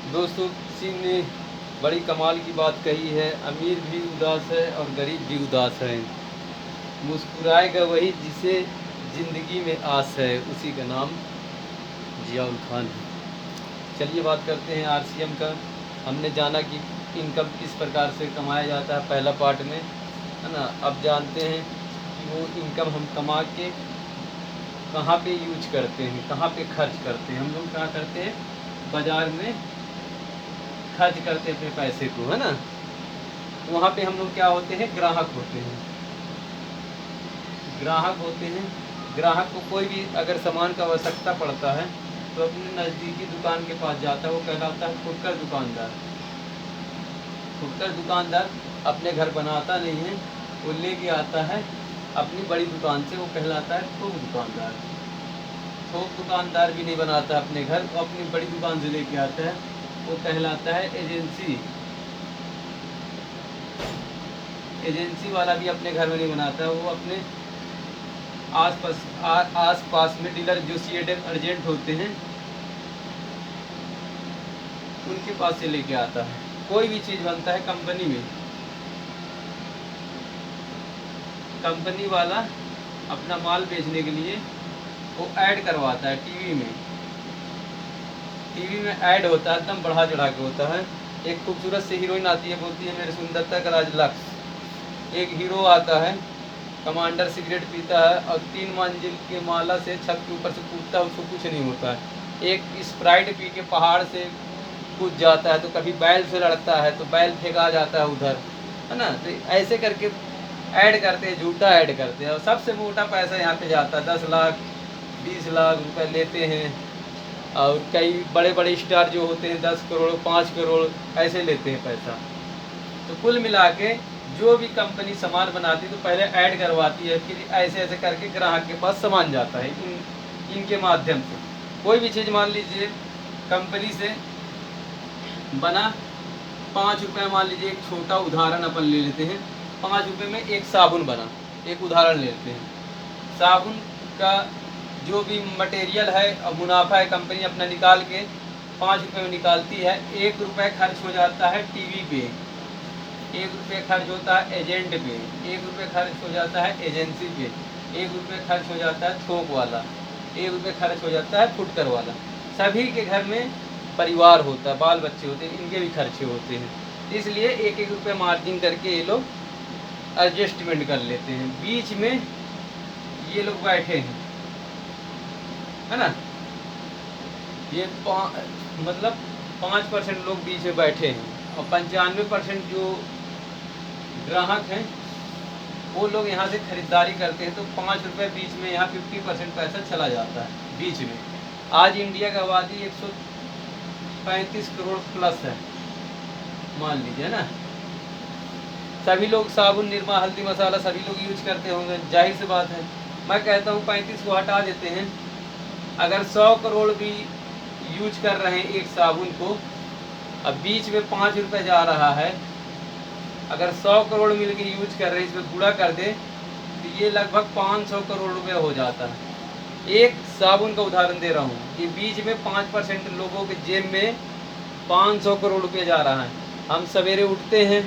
दोस्तों, किसी ने बड़ी कमाल की बात कही है, अमीर भी उदास है और गरीब भी उदास है। मुस्कुराएगा वही जिसे ज़िंदगी में आस है, उसी का नाम जियाउल खान है। चलिए बात करते हैं आरसीएम का। हमने जाना कि इनकम किस प्रकार से कमाया जाता है पहला पार्ट में, है ना। अब जानते हैं कि वो इनकम हम कमा के कहाँ पे यूज करते हैं, कहाँ पे खर्च करते हैं। हम लोग क्या करते हैं, बाज़ार में खर्च करते अपने पैसे को, है ना। तो वहाँ पे हम लोग क्या होते हैं, ग्राहक होते हैं। ग्राहक होते हैं। ग्राहक को कोई भी अगर सामान का आवश्यकता पड़ता है तो अपने नज़दीकी दुकान के पास जाता है, वो कहलाता है फुटकर दुकानदार। फुटकर दुकानदार अपने घर बनाता नहीं है, वो लेके आता है अपनी बड़ी दुकान से, वो कहलाता है थोक दुकानदार। थोक दुकानदार भी नहीं बनाता अपने घर, वो अपनी बड़ी दुकान से लेके आता है, वो कहलाता है एजेंसी। एजेंसी वाला भी अपने घर में नहीं बनाता है, वो अपने आस पास में डीलर जो सीएडएफ एजेंट होते हैं उनके पास से लेके आता है। कोई भी चीज़ बनता है कंपनी में, कंपनी वाला अपना माल बेचने के लिए वो ऐड करवाता है टीवी में। टीवी में ऐड होता है, एकदम बढ़ा चढ़ा के होता है। एक खूबसूरत सी हीरोइन आती है, बोलती है मेरी सुंदरता का राज लक्ष्य। एक हीरो आता है, कमांडर सिगरेट पीता है और 3 मंजिल के माला से छत के ऊपर से कूदता है, उसको कुछ नहीं होता है। एक स्प्राइट पी के पहाड़ से कूद जाता है, तो कभी बैल से लड़ता है तो बैल फेंका जाता है उधर, है ना। तो ऐसे करके ऐड करते हैं, झूठा ऐड करते हैं, और सबसे मोटा पैसा यहाँ पे जाता है। 10 लाख 20 लाख रुपए लेते हैं। और कई बड़े बड़े स्टार जो होते हैं 10 करोड़ 5 करोड़ ऐसे लेते हैं पैसा। तो कुल मिला के जो भी कंपनी सामान बनाती है तो पहले ऐड करवाती है, फिर ऐसे ऐसे करके ग्राहक के पास सामान जाता है इनके माध्यम से। कोई भी चीज़ मान लीजिए कंपनी से बना 5 रुपये, मान लीजिए एक छोटा उदाहरण अपन ले लेते हैं, 5 रुपये में एक साबुन बना, एक उदाहरण ले लेते हैं। साबुन का जो भी मटेरियल है और मुनाफा है कंपनी अपना निकाल के 5 रुपये में निकालती है। 1 रुपये खर्च हो जाता है टीवी पे, 1 रुपये खर्च होता है एजेंट पे, 1 रुपये खर्च हो जाता है एजेंसी पे, 1 रुपये खर्च हो जाता है थोक वाला, 1 रुपये खर्च हो जाता है फुटकर वाला। सभी के घर में परिवार होता है, बाल बच्चे होते हैं, इनके भी खर्चे होते हैं। इसलिए 1-1 रुपये मार्जिन करके ये लोग एडजस्टमेंट कर लेते हैं। बीच में ये लोग बैठे हैं, है ना। ये मतलब 5% लोग बीच में बैठे हैं और 95% जो ग्राहक हैं वो लोग यहाँ से खरीदारी करते हैं। तो 5 रुपये बीच में यहाँ 50% पैसा चला जाता है बीच में। आज इंडिया की आबादी 135 करोड़ प्लस है, मान लीजिए, है ना। सभी लोग साबुन, निरमा, हल्दी, मसाला सभी लोग यूज करते होंगे, जाहिर सी बात है। मैं कहता हूँ 35 को हटा देते हैं, अगर 100 करोड़ भी यूज कर रहे हैं एक साबुन को, अब बीच में 5 रुपये जा रहा है, अगर 100 करोड़ मिल के यूज कर रहे हैं, इसमें गुणा कर दे तो ये लगभग 500 करोड़ रुपये हो जाता है। एक साबुन का उदाहरण दे रहा हूँ, ये बीच में 5% लोगों के जेब में 500 करोड़ रुपये जा रहा है। हम सवेरे उठते हैं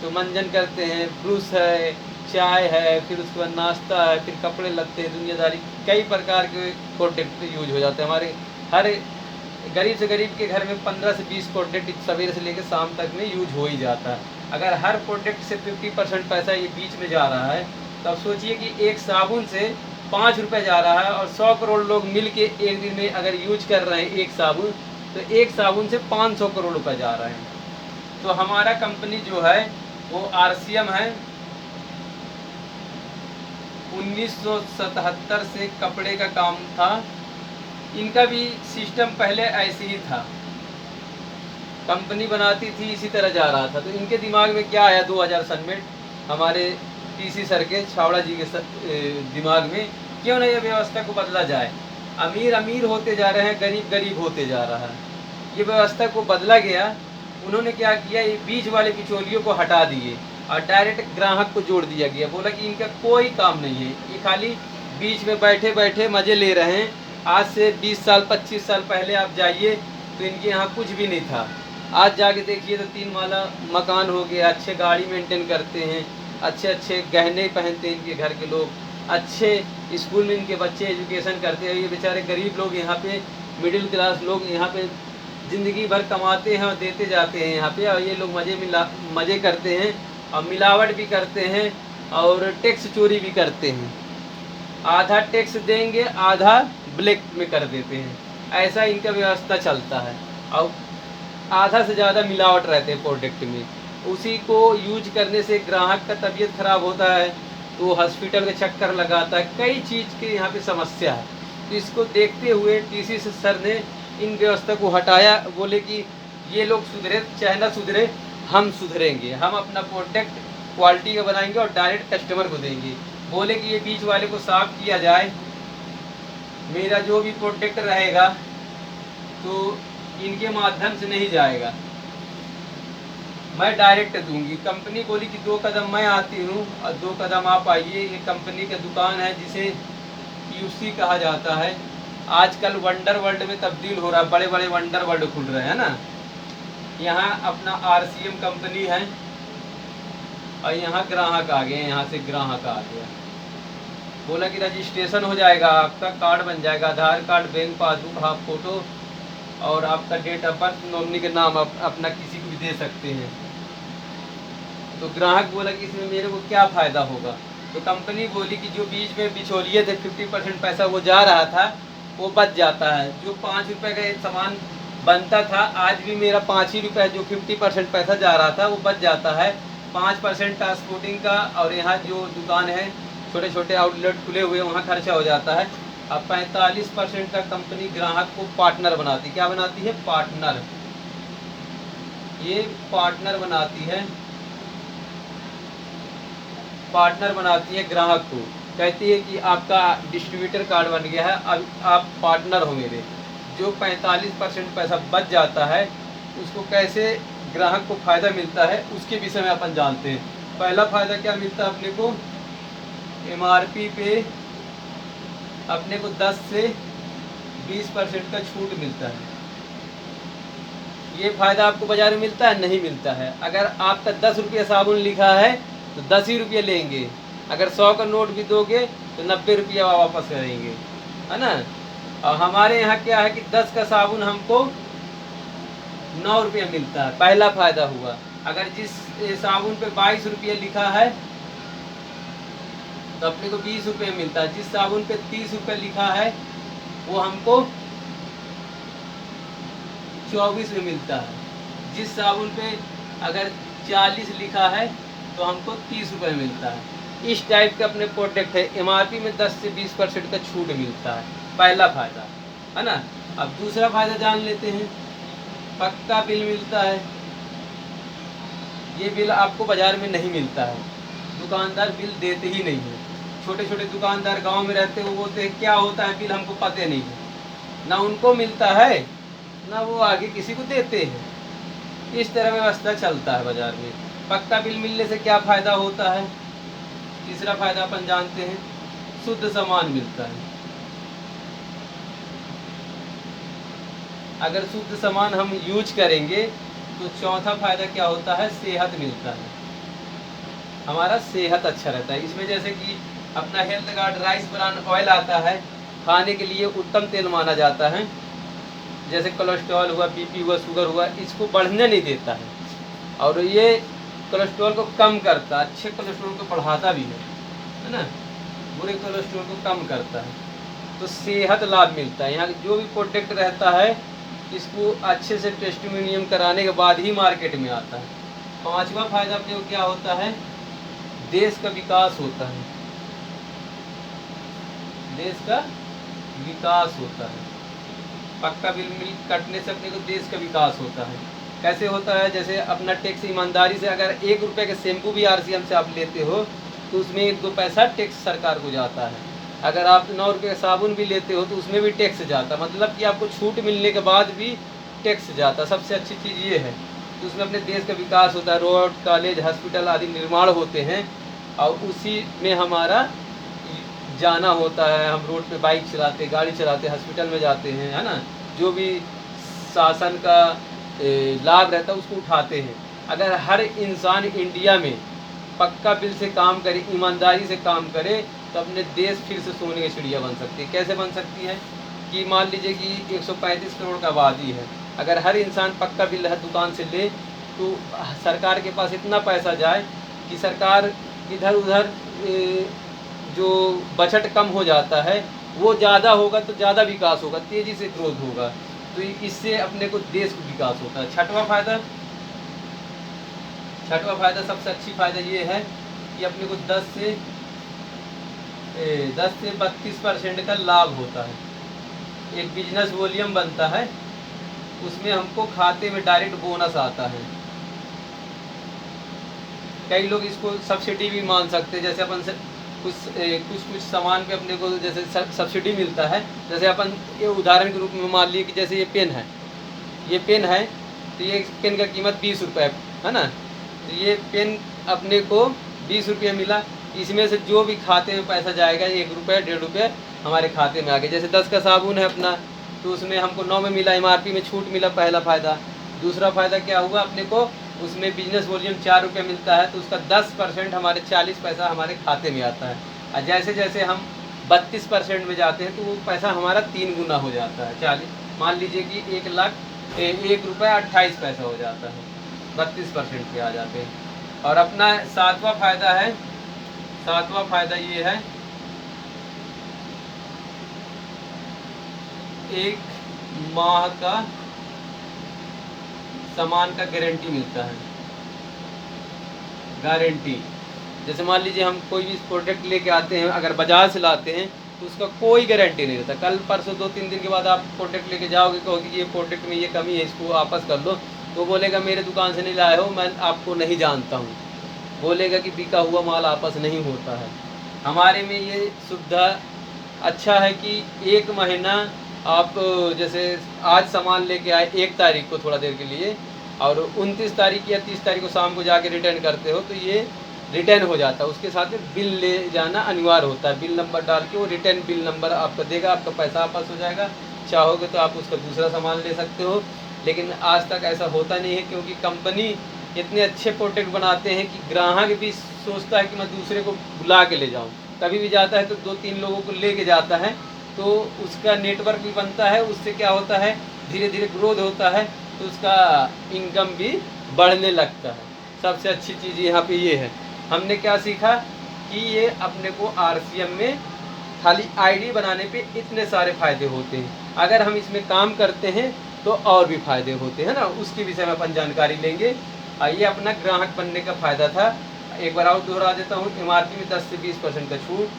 तो मंजन करते हैं, ब्रश है, चाय है, फिर उसके बाद नाश्ता है, फिर कपड़े लगते हैं, दुनियादारी कई प्रकार के प्रोडक्ट यूज हो जाते हैं। हमारे हर गरीब से गरीब के घर में 15 से 20 प्रोडक्ट सवेरे से लेकर शाम तक में यूज हो ही जाता है। अगर हर प्रोडक्ट से 50% पैसा ये बीच में जा रहा है, तो अब सोचिए कि एक साबुन से 5 रुपये जा रहा है और 100 करोड़ लोग मिल के एक दिन में अगर यूज कर रहे हैं एक साबुन, तो एक साबुन से 500 करोड़ रुपये जा रहे हैं। तो हमारा कंपनी जो है वो आरसीएम है, 1977 से कपड़े का काम था। इनका भी सिस्टम पहले ऐसे ही था, कंपनी बनाती थी इसी तरह जा रहा था। तो इनके दिमाग में क्या आया 2000 सन में, हमारे टीसी सर के, छावड़ा जी के दिमाग में, क्यों ना ये व्यवस्था को बदला जाए। अमीर अमीर होते जा रहे हैं, गरीब गरीब होते जा रहा है, ये व्यवस्था को बदला गया। उन्होंने क्या किया, ये बीच वाले बिचौलियों को हटा दिए और डायरेक्ट ग्राहक को जोड़ दिया गया। बोला कि इनका कोई काम नहीं है, ये खाली बीच में बैठे बैठे मज़े ले रहे हैं। आज से 20 साल 25 साल पहले आप जाइए तो इनके यहाँ कुछ भी नहीं था। आज जाके देखिए तो 3 माला मकान हो गया, अच्छे गाड़ी मेंटेन करते हैं, अच्छे अच्छे गहने पहनते हैं इनके घर के लोग, अच्छे स्कूल में इनके बच्चे एजुकेशन करते हैं। ये बेचारे गरीब लोग यहाँ पे, मिडिल क्लास लोग यहाँ पे ज़िंदगी भर कमाते हैं और देते जाते हैं यहाँ पे, और ये लोग मज़े करते हैं और मिलावट भी करते हैं और टैक्स चोरी भी करते हैं। आधा टैक्स देंगे, आधा ब्लैक में कर देते हैं, ऐसा इनका व्यवस्था चलता है। और आधा से ज़्यादा मिलावट रहते हैं प्रोडक्ट में। उसी को यूज करने से ग्राहक का तबीयत खराब होता है, तो हॉस्पिटल के चक्कर लगाता है, कई चीज़ के यहाँ पे समस्या है। तो इसको देखते हुए डीसी सर ने इन व्यवस्था को हटाया, बोले कि ये लोग सुधरे चाहे ना सुधरे, हम सुधरेंगे, हम अपना प्रोडक्ट क्वालिटी का बनाएंगे और डायरेक्ट कस्टमर को देंगे। बोले कि ये बीच वाले को साफ किया जाए, मेरा जो भी प्रोडक्ट रहेगा तो इनके माध्यम से नहीं जाएगा, मैं डायरेक्ट दूंगी। कंपनी बोली कि 2 कदम मैं आती हूँ और 2 कदम आप आइए। ये कंपनी का दुकान है जिसे यूसी कहा जाता है। आजकल वंडर वर्ल्ड में तब्दील हो रहा है, बड़े बड़े वंडर वर्ल्ड खुल रहे हैं ना। यहाँ अपना आरसीएम कंपनी है और यहाँ ग्राहक आ गए, यहाँ से ग्राहक आ गया। बोला कि रजिस्ट्रेशन हो जाएगा, आपका कार्ड बन जाएगा, Aadhaar card, bank passbook, half photo और आपका डेट ऑफ बर्थ, नॉमिनी के नाम अपना किसी को भी दे सकते हैं। तो ग्राहक बोला कि इसमें मेरे को क्या फ़ायदा होगा। तो कंपनी बोली कि जो बीच में बिचौलिए थे 50% पैसा वो जा रहा था, वो बच जाता है। जो 5 रुपये का एक सामान बनता था, आज भी मेरा 5 ही रुपये, जो 50% पैसा जा रहा था वो बच जाता है। 5% ट्रांसपोर्टिंग का, और यहाँ जो दुकान है छोटे छोटे आउटलेट खुले हुए, वहाँ खर्चा हो जाता है। अब 45% का कंपनी ग्राहक को पार्टनर बनाती, क्या बनाती है, पार्टनर। ये पार्टनर बनाती है, पार्टनर बनाती है ग्राहक को। कहती है कि आपका डिस्ट्रीब्यूटर कार्ड बन गया है, अब आप पार्टनर हो मेरे। जो 45% पैसा बच जाता है, उसको कैसे ग्राहक को फ़ायदा मिलता है उसके विषय में अपन जानते हैं। पहला फ़ायदा क्या मिलता है अपने को, एमआरपी पे अपने को 10 से 20% का छूट मिलता है। ये फ़ायदा आपको बाज़ार में मिलता है, नहीं मिलता है। अगर आपका 10 रुपये साबुन लिखा है तो 10 ही रुपये लेंगे, अगर 100 का नोट भी दोगे तो 90 रुपया वापस करेंगे, है ना। और हमारे यहाँ क्या है कि 10 का साबुन हमको 9 रुपये मिलता है, पहला फ़ायदा हुआ। अगर जिस साबुन पे 22 रुपये लिखा है तो अपने को 20 रुपये मिलता है। जिस साबुन पे 30 रुपये लिखा है वो हमको 24 में मिलता है। जिस साबुन पे अगर 40 लिखा है तो हमको 30 रुपये मिलता है। इस टाइप के अपने प्रोडक्ट है। एमआरपी में 10 से 20% का छूट मिलता है, पहला फ़ायदा, है ना। अब दूसरा फ़ायदा जान लेते हैं, पक्का बिल मिलता है। ये बिल आपको बाज़ार में नहीं मिलता है, दुकानदार बिल देते ही नहीं है। छोटे छोटे दुकानदार गांव में रहते हैं, वो बोलते हैं क्या होता है बिल, हमको पता नहीं है। ना उनको मिलता है ना वो आगे किसी को देते हैं। इस तरह व्यवस्था चलता है बाज़ार में। पक्का बिल मिलने से क्या फ़ायदा होता है, तीसरा फ़ायदा अपन जानते हैं, शुद्ध सामान मिलता है। अगर शुद्ध सामान हम यूज करेंगे तो चौथा फ़ायदा क्या होता है, सेहत मिलता है। हमारा सेहत अच्छा रहता है। इसमें जैसे कि अपना health guard rice bran oil आता है, खाने के लिए उत्तम तेल माना जाता है। जैसे कोलेस्ट्रॉल हुआ, बीपी हुआ, शुगर हुआ, इसको बढ़ने नहीं देता है और ये कोलेस्ट्रॉल को कम करता है, अच्छे कोलेस्ट्रॉल को बढ़ाता भी है ना, बुरे कोलेस्ट्रॉल को कम करता है। तो सेहत लाभ मिलता है। यहाँ जो भी प्रोडक्ट रहता है इसको अच्छे से टेस्टिमोनियम कराने के बाद ही मार्केट में आता है। पांचवा फायदा अपने को क्या होता है, देश का विकास होता है। देश का विकास होता है। पक्का बिल कटने से अपने को देश का विकास होता है। कैसे होता है, जैसे अपना टैक्स ईमानदारी से, अगर 1 रुपये के शैम्पू भी आरसीएम से आप लेते हो तो उसमें 1-2 पैसा टैक्स सरकार को जाता है। अगर आप 9 रुपये का साबुन भी लेते हो तो उसमें भी टैक्स जाता, मतलब कि आपको छूट मिलने के बाद भी टैक्स जाता। सबसे अच्छी चीज़ ये है। तो उसमें अपने देश का विकास होता है, रोड, कॉलेज, हॉस्पिटल आदि निर्माण होते हैं और उसी में हमारा जाना होता है। हम रोड पे बाइक चलाते, गाड़ी चलाते, हॉस्पिटल में जाते हैं, है ना। जो भी शासन का लाभ रहता है उसको उठाते हैं। अगर हर इंसान इंडिया में पक्का बिल से काम करे, ईमानदारी से काम करे, तो अपने देश फिर से सोने की चिड़िया बन सकती है। कैसे बन सकती है कि मान लीजिए कि 135 करोड़ का आबादी है, अगर हर इंसान पक्का बिल हर दुकान से ले तो सरकार के पास इतना पैसा जाए कि सरकार इधर उधर जो बजट कम हो जाता है वो ज़्यादा होगा तो ज़्यादा विकास होगा, तेज़ी से ग्रोथ होगा, तो इससे अपने को देश को विकास होता है। छठवां फायदा सबसे अच्छी फायदा ये है कि अपने को 10 से 32% का लाभ होता है। एक बिजनेस वॉल्यूम बनता है, उसमें हमको खाते में डायरेक्ट बोनस आता है। कई लोग इसको सब्सिडी भी मान सकते हैं, जैसे अपन से कुछ सामान पे अपने को जैसे सब्सिडी मिलता है। जैसे अपन ये उदाहरण के रूप में मान लिए कि जैसे ये पेन है, तो ये पेन का कीमत 20 रुपये है ना, तो ये पेन अपने को 20 रुपये मिला, इसमें से जो भी खाते में पैसा जाएगा 1 रुपये 1.5 रुपये हमारे खाते में आ गए। जैसे 10 का साबुन है अपना, तो उसमें हमको 9 में मिला, MRP में छूट मिला, पहला फ़ायदा। दूसरा फ़ायदा क्या हुआ, अपने को उसमें बिजनेस वॉल्यूम 4 रुपये मिलता है, तो उसका 10% हमारे 40 पैसा हमारे खाते में आता है। और जैसे जैसे हम 32% में जाते हैं तो वो पैसा हमारा 3 गुना हो जाता है। 40 मान लीजिए कि 1 रुपये 28 पैसा हो जाता है, 32% पे आ जाते हैं। और अपना सातवां फायदा ये है, 1 माह का सामान का गारंटी मिलता है। गारंटी जैसे मान लीजिए हम कोई भी प्रोडक्ट लेके आते हैं, अगर बाजार से लाते हैं तो उसका कोई गारंटी नहीं रहता। कल परसों 2-3 दिन के बाद आप प्रोडक्ट लेके जाओगे, कहोगे कि ये प्रोडक्ट में ये कमी है, इसको वापस कर लो, तो बोलेगा मेरे दुकान से नहीं लाए हो, मैं आपको नहीं जानता हूँ, बोलेगा कि बिका हुआ माल वापस नहीं होता है। हमारे में ये सुविधा अच्छा है कि 1 महीना आप जैसे आज सामान लेके आए 1 तारीख को थोड़ा देर के लिए, और 29 तारीख या 30 तारीख को शाम को जाके रिटर्न करते हो, तो ये रिटर्न हो जाता है। उसके साथ में बिल ले जाना अनिवार्य होता है, बिल नंबर डाल के वो रिटर्न बिल नंबर आपको देगा, आपका पैसा वापस हो जाएगा। चाहोगे तो आप उसका दूसरा सामान ले सकते हो, लेकिन आज तक ऐसा होता नहीं है, क्योंकि कंपनी इतने अच्छे प्रोडक्ट बनाते हैं कि ग्राहक भी सोचता है कि मैं दूसरे को बुला के ले जाऊँ। कभी भी जाता है तो 2-3 लोगों को ले के जाता है, तो उसका नेटवर्क भी बनता है, उससे क्या होता है धीरे धीरे ग्रोथ होता है, तो उसका इनकम भी बढ़ने लगता है। सबसे अच्छी चीज़ यहाँ पे ये है, हमने क्या सीखा कि ये अपने को RCM में खाली ID बनाने पे इतने सारे फ़ायदे होते हैं, अगर हम इसमें काम करते हैं तो और भी फ़ायदे होते हैं ना, उसके विषय में अपन जानकारी लेंगे। ये अपना ग्राहक बनने का फ़ायदा था। एक बार और दोहरा देता हूँ, MRP में 10 से 20% का छूट,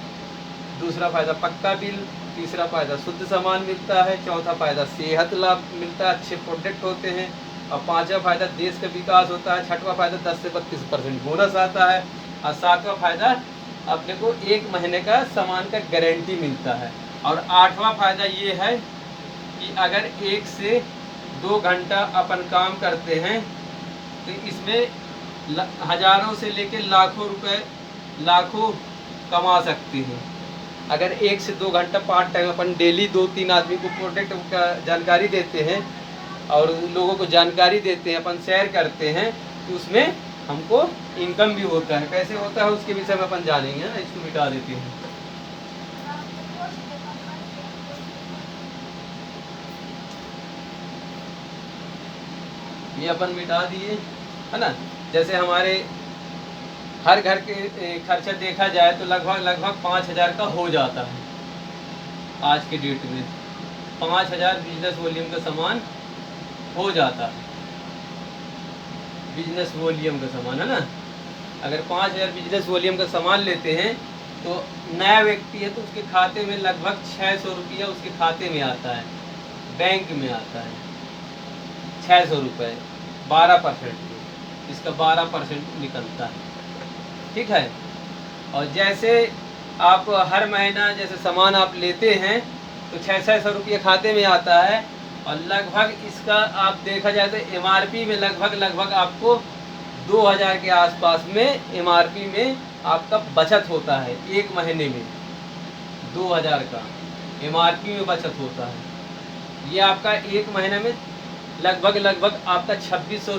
दूसरा फ़ायदा पक्का बिल, तीसरा फ़ायदा शुद्ध सामान मिलता है, चौथा फ़ायदा सेहत लाभ मिलता है, अच्छे प्रोडक्ट होते हैं, और पाँचवा फ़ायदा देश का विकास होता है, छठवां फ़ायदा 10 से 32% बोनस आता है, और सातवां फ़ायदा अपने को 1 महीने का सामान का गारंटी मिलता है। और आठवां फ़ायदा ये है कि अगर 1 से 2 घंटा अपन काम करते हैं तो इसमें हज़ारों से लेकर लाखों कमा सकते हैं। अगर 1 से 2 घंटा पार्ट टाइम अपन डेली 2-3 आदमी को प्रोडक्ट का जानकारी देते हैं और लोगों को जानकारी देते हैं, अपन शेयर करते हैं, तो उसमें हमको इनकम भी होता है। कैसे होता है उसके विषय में अपन जानेंगे ना। इसको मिटा देते हैं। ये अपन मिटा दिए है ना। जैसे हमारे हर घर के खर्चा देखा जाए तो लगभग 5,000 का हो जाता है आज के डेट में। 5,000 बिजनेस वॉल्यूम का सामान हो जाता है, बिजनेस वॉल्यूम का सामान है ना। अगर 5,000 बिजनेस वॉल्यूम का सामान लेते हैं तो नया व्यक्ति है तो उसके खाते में लगभग 600 रुपया उसके खाते में आता है, बैंक में आता है 600 रुपये 12%, इसका 12% निकलता है, ठीक है। और जैसे आप हर महीना जैसे सामान आप लेते हैं तो 600 रुपये खाते में आता है, और लगभग इसका आप देखा जाए तो MRP में लगभग आपको 2,000 के आसपास में MRP में आपका बचत होता है। 1 महीने में 2,000 का MRP में बचत होता है। ये आपका 1 महीने में लगभग आपका 2600